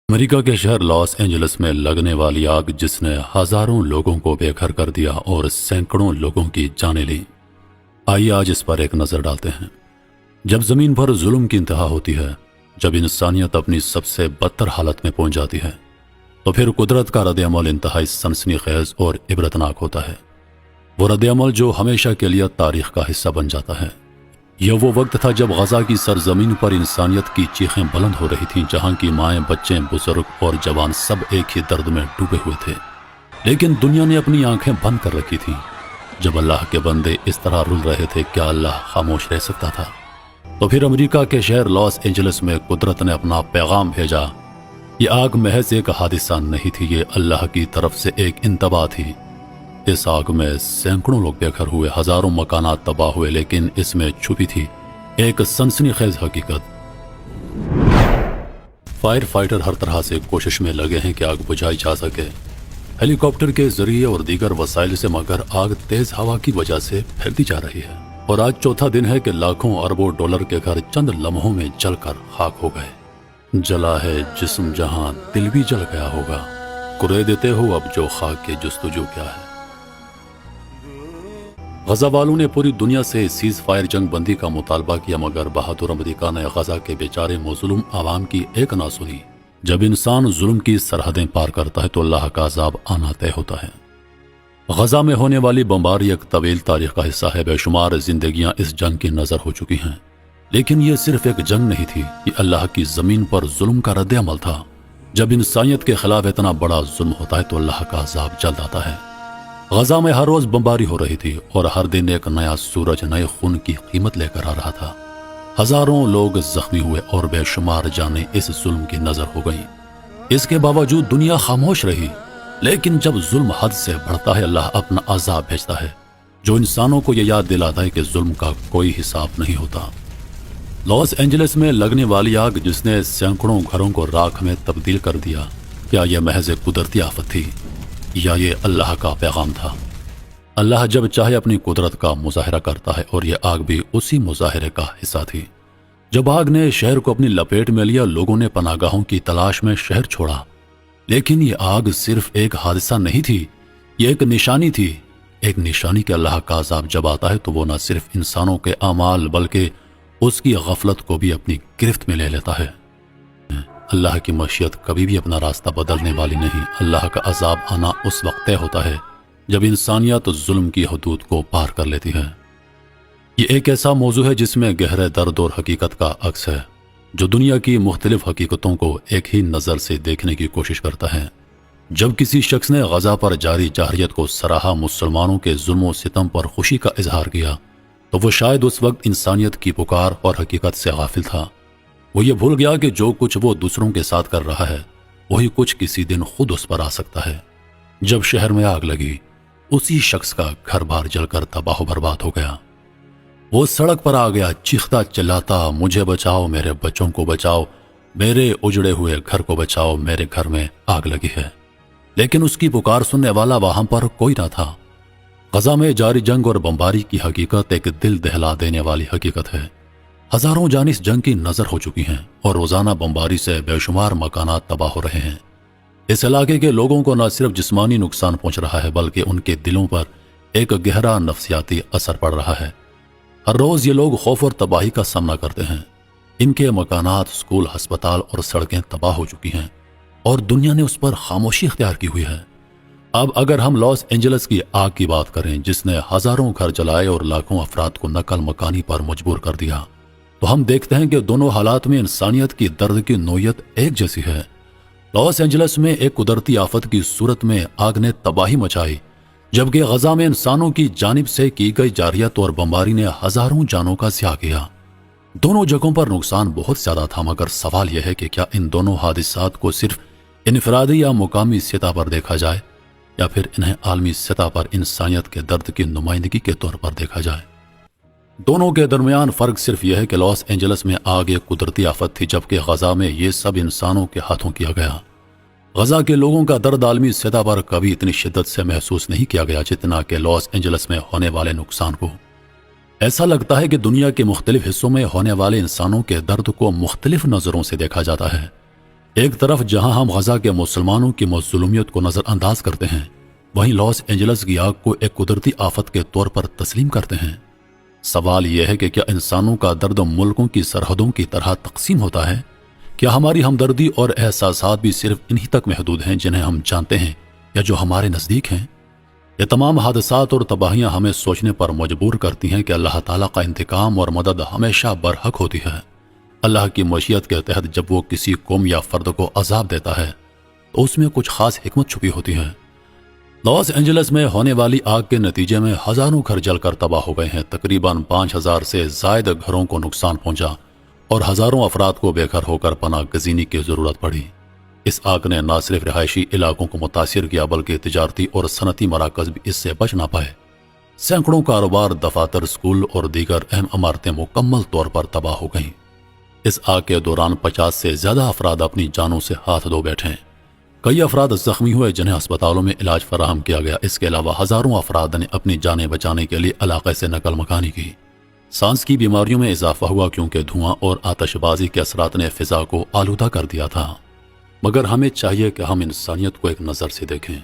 امریکہ کے شہر Los Angeles میں لگنے والی آگ جس نے ہزاروں لوگوں کو بے گھر کر دیا اور سینکڑوں لوگوں کی جانیں لی۔ آئیے آج اس پر ایک نظر ڈالتے ہیں۔ جب زمین پر ظلم کی انتہا ہوتی ہے، جب انسانیت اپنی سب سے بدتر حالت میں پہنچ جاتی ہے، تو پھر قدرت کا رد عمل انتہائی سنسنی خیز اور عبرتناک ہوتا ہے۔ وہ رد عمل جو ہمیشہ کے لیے تاریخ کا حصہ بن جاتا ہے۔ یہ وہ وقت تھا جب غزہ کی سرزمین پر انسانیت کی چیخیں بلند ہو رہی تھیں، جہاں کی مائیں، بچے، بزرگ اور جوان سب ایک ہی درد میں ڈوبے ہوئے تھے، لیکن دنیا نے اپنی آنکھیں بند کر رکھی تھیں۔ جب اللہ کے بندے اس طرح رل رہے تھے، کیا اللہ خاموش رہ سکتا تھا؟ تو پھر امریکہ کے شہر لاس اینجلس میں قدرت نے اپنا پیغام بھیجا۔ یہ آگ محض ایک حادثہ نہیں تھی، یہ اللہ کی طرف سے ایک انتباہ تھی۔ اس آگ میں سینکڑوں لوگ بے گھر ہوئے، ہزاروں مکانات تباہ ہوئے، لیکن اس میں چھپی تھی ایک سنسنی خیز حقیقت۔ فائر فائٹر ہر طرح سے کوشش میں لگے ہیں کہ آگ بجھائی جا سکے، ہیلی کاپٹر کے ذریعے اور دیگر وسائل سے، مگر آگ تیز ہوا کی وجہ سے پھیلتی جا رہی ہے۔ اور آج چوتھا دن ہے کہ لاکھوں اربوں ڈالر کے گھر چند لمحوں میں جل کر خاک ہو گئے۔ جلا ہے جسم جہاں دل بھی جل گیا ہوگا، کرے دیتے ہو اب جو خاک کے جستجو کیا ہے۔ غزہ والوں نے پوری دنیا سے سیز فائر جنگ بندی کا مطالبہ کیا، مگر بہادر امریکہ نے غزہ کے بیچارے مظلوم عوام کی ایک نہ سنی۔ جب انسان ظلم کی سرحدیں پار کرتا ہے تو اللہ کا عذاب آنا طے ہوتا ہے۔ غزہ میں ہونے والی بمباری ایک طویل تاریخ کا حصہ ہے، بے شمار زندگیاں اس جنگ کی نظر ہو چکی ہیں، لیکن یہ صرف ایک جنگ نہیں تھی، یہ اللہ کی زمین پر ظلم کا رد عمل تھا۔ جب انسانیت کے خلاف اتنا بڑا ظلم ہوتا ہے تو اللہ کا عذاب جلد آتا ہے۔ غزہ میں ہر روز بمباری ہو رہی تھی اور ہر دن ایک نیا سورج نئے خون کی قیمت لے کر آ رہا تھا۔ ہزاروں لوگ زخمی ہوئے اور بے شمار جانیں اس ظلم کی نظر ہو گئیں۔ اس کے باوجود دنیا خاموش رہی، لیکن جب ظلم حد سے بڑھتا ہے، اللہ اپنا عذاب بھیجتا ہے، جو انسانوں کو یہ یاد دلاتا ہے کہ ظلم کا کوئی حساب نہیں ہوتا۔ لاس اینجلس میں لگنے والی آگ جس نے سینکڑوں گھروں کو راکھ میں تبدیل کر دیا، کیا یہ محض قدرتی آفت تھی یا یہ اللہ کا پیغام تھا؟ اللہ جب چاہے اپنی قدرت کا مظاہرہ کرتا ہے، اور یہ آگ بھی اسی مظاہرے کا حصہ تھی۔ جب آگ نے شہر کو اپنی لپیٹ میں لیا، لوگوں نے پناہ گاہوں کی تلاش میں شہر چھوڑا، لیکن یہ آگ صرف ایک حادثہ نہیں تھی، یہ ایک نشانی تھی، ایک نشانی کہ اللہ کا عذاب جب آتا ہے تو وہ نہ صرف انسانوں کے اعمال بلکہ اس کی غفلت کو بھی اپنی گرفت میں لے لیتا ہے۔ اللہ کی مشیت کبھی بھی اپنا راستہ بدلنے والی نہیں۔ اللہ کا عذاب آنا اس وقت طے ہوتا ہے جب انسانیت ظلم کی حدود کو پار کر لیتی ہے۔ یہ ایک ایسا موضوع ہے جس میں گہرے درد اور حقیقت کا عکس ہے، جو دنیا کی مختلف حقیقتوں کو ایک ہی نظر سے دیکھنے کی کوشش کرتا ہے۔ جب کسی شخص نے غزہ پر جاری جارحیت کو سراہا، مسلمانوں کے ظلم و ستم پر خوشی کا اظہار کیا، تو وہ شاید اس وقت انسانیت کی پکار اور حقیقت سے غافل تھا۔ وہ یہ بھول گیا کہ جو کچھ وہ دوسروں کے ساتھ کر رہا ہے، وہی کچھ کسی دن خود اس پر آ سکتا ہے۔ جب شہر میں آگ لگی، اسی شخص کا گھر بار جل کر تباہ و برباد ہو گیا۔ وہ سڑک پر آ گیا، چیختا چلاتا، مجھے بچاؤ، میرے بچوں کو بچاؤ، میرے اجڑے ہوئے گھر کو بچاؤ، میرے گھر میں آگ لگی ہے۔ لیکن اس کی پکار سننے والا وہاں پر کوئی نہ تھا۔ غزہ میں جاری جنگ اور بمباری کی حقیقت ایک دل دہلا دینے والی حقیقت ہے۔ ہزاروں جان اس جنگ کی نظر ہو چکی ہیں، اور روزانہ بمباری سے بے شمار مکانات تباہ ہو رہے ہیں۔ اس علاقے کے لوگوں کو نہ صرف جسمانی نقصان پہنچ رہا ہے، بلکہ ان کے دلوں پر ایک گہرا نفسیاتی اثر پڑ رہا ہے۔ ہر روز یہ لوگ خوف اور تباہی کا سامنا کرتے ہیں۔ ان کے مکانات، اسکول، ہسپتال اور سڑکیں تباہ ہو چکی ہیں، اور دنیا نے اس پر خاموشی اختیار کی ہوئی ہے۔ اب اگر ہم لاس اینجلس کی آگ کی بات کریں، جس نے ہزاروں گھر جلائے اور لاکھوں افراد کو نقل مکانی پر مجبور کر دیا، تو ہم دیکھتے ہیں کہ دونوں حالات میں انسانیت کی درد کی نوعیت ایک جیسی ہے۔ لاس اینجلس میں ایک قدرتی آفت کی صورت میں آگ نے تباہی مچائی، جبکہ غزہ میں انسانوں کی جانب سے کی گئی جارحیت اور بمباری نے ہزاروں جانوں کا ضیاع کیا۔ دونوں جگہوں پر نقصان بہت زیادہ تھا، مگر سوال یہ ہے کہ کیا ان دونوں حادثات کو صرف انفرادی یا مقامی سطح پر دیکھا جائے، یا پھر انہیں عالمی سطح پر انسانیت کے درد کی نمائندگی کے طور پر دیکھا جائے۔ دونوں کے درمیان فرق صرف یہ ہے کہ لاس اینجلس میں آگ ایک قدرتی آفت تھی، جبکہ غزہ میں یہ سب انسانوں کے ہاتھوں کیا گیا۔ غزہ کے لوگوں کا درد عالمی سطح پر کبھی اتنی شدت سے محسوس نہیں کیا گیا جتنا کہ لاس اینجلس میں ہونے والے نقصان کو۔ ایسا لگتا ہے کہ دنیا کے مختلف حصوں میں ہونے والے انسانوں کے درد کو مختلف نظروں سے دیکھا جاتا ہے۔ ایک طرف جہاں ہم غزہ کے مسلمانوں کی مظلومیت کو نظر انداز کرتے ہیں، وہیں لاس اینجلس کی آگ کو ایک قدرتی آفت کے طور پر تسلیم کرتے ہیں۔ سوال یہ ہے کہ کیا انسانوں کا درد ملکوں کی سرحدوں کی طرح تقسیم ہوتا ہے؟ کیا ہماری ہمدردی اور احساسات بھی صرف انہی تک محدود ہیں جنہیں ہم جانتے ہیں یا جو ہمارے نزدیک ہیں؟ یہ تمام حادثات اور تباہیاں ہمیں سوچنے پر مجبور کرتی ہیں کہ اللہ تعالیٰ کا انتقام اور مدد ہمیشہ برحق ہوتی ہے۔ اللہ کی مشیت کے تحت جب وہ کسی قوم یا فرد کو عذاب دیتا ہے تو اس میں کچھ خاص حکمت چھپی ہوتی ہے۔ لاس اینجلس میں ہونے والی آگ کے نتیجے میں ہزاروں گھر جل کر تباہ ہو گئے ہیں، تقریباً 5000 سے زائد گھروں کو نقصان پہنچا اور ہزاروں افراد کو بے گھر ہو کر پناہ گزینی کی ضرورت پڑی۔ اس آگ نے نہ صرف رہائشی علاقوں کو متاثر کیا بلکہ تجارتی اور صنعتی مراکز بھی اس سے بچ نہ پائے۔ سینکڑوں کاروبار، دفاتر، اسکول اور دیگر اہم عمارتیں مکمل طور پر تباہ ہو گئیں۔ اس آگ کے دوران 50 سے زیادہ افراد اپنی جانوں سے ہاتھ دھو بیٹھے۔ کئی افراد زخمی ہوئے جنہیں اسپتالوں میں علاج فراہم کیا گیا۔ اس کے علاوہ ہزاروں افراد نے اپنی جانیں بچانے کے لیے علاقے سے نقل مکانی کی۔ سانس کی بیماریوں میں اضافہ ہوا کیونکہ دھواں اور آتش بازی کے اثرات نے فضا کو آلودہ کر دیا تھا۔ مگر ہمیں چاہیے کہ ہم انسانیت کو ایک نظر سے دیکھیں،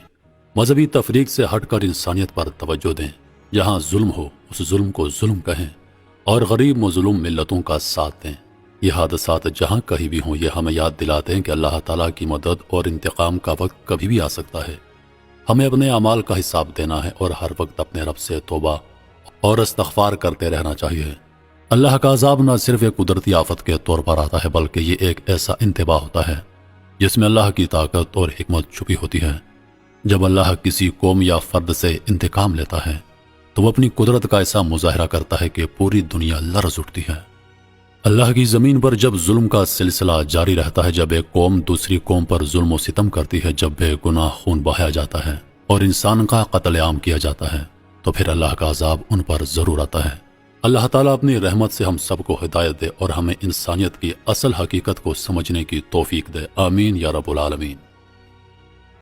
مذہبی تفریق سے ہٹ کر انسانیت پر توجہ دیں۔ جہاں ظلم ہو اس ظلم کو ظلم کہیں اور غریب مظلوم ملتوں کا ساتھ دیں۔ یہ حادثات جہاں کہیں بھی ہوں، یہ ہمیں یاد دلاتے ہیں کہ اللہ تعالیٰ کی مدد اور انتقام کا وقت کبھی بھی آ سکتا ہے۔ ہمیں اپنے اعمال کا حساب دینا ہے اور ہر وقت اپنے رب سے توبہ اور استغفار کرتے رہنا چاہیے۔ اللہ کا عذاب نہ صرف ایک قدرتی آفت کے طور پر آتا ہے بلکہ یہ ایک ایسا انتباہ ہوتا ہے جس میں اللہ کی طاقت اور حکمت چھپی ہوتی ہے۔ جب اللہ کسی قوم یا فرد سے انتقام لیتا ہے تو وہ اپنی قدرت کا ایسا مظاہرہ کرتا ہے کہ پوری دنیا لرز اٹھتی ہے۔ اللہ کی زمین پر جب ظلم کا سلسلہ جاری رہتا ہے، جب ایک قوم دوسری قوم پر ظلم و ستم کرتی ہے، جب بے گناہ خون بہایا جاتا ہے اور انسان کا قتل عام کیا جاتا ہے، تو پھر اللہ کا عذاب ان پر ضرور آتا ہے۔ اللہ تعالیٰ اپنی رحمت سے ہم سب کو ہدایت دے اور ہمیں انسانیت کی اصل حقیقت کو سمجھنے کی توفیق دے۔ آمین یا رب العالمین۔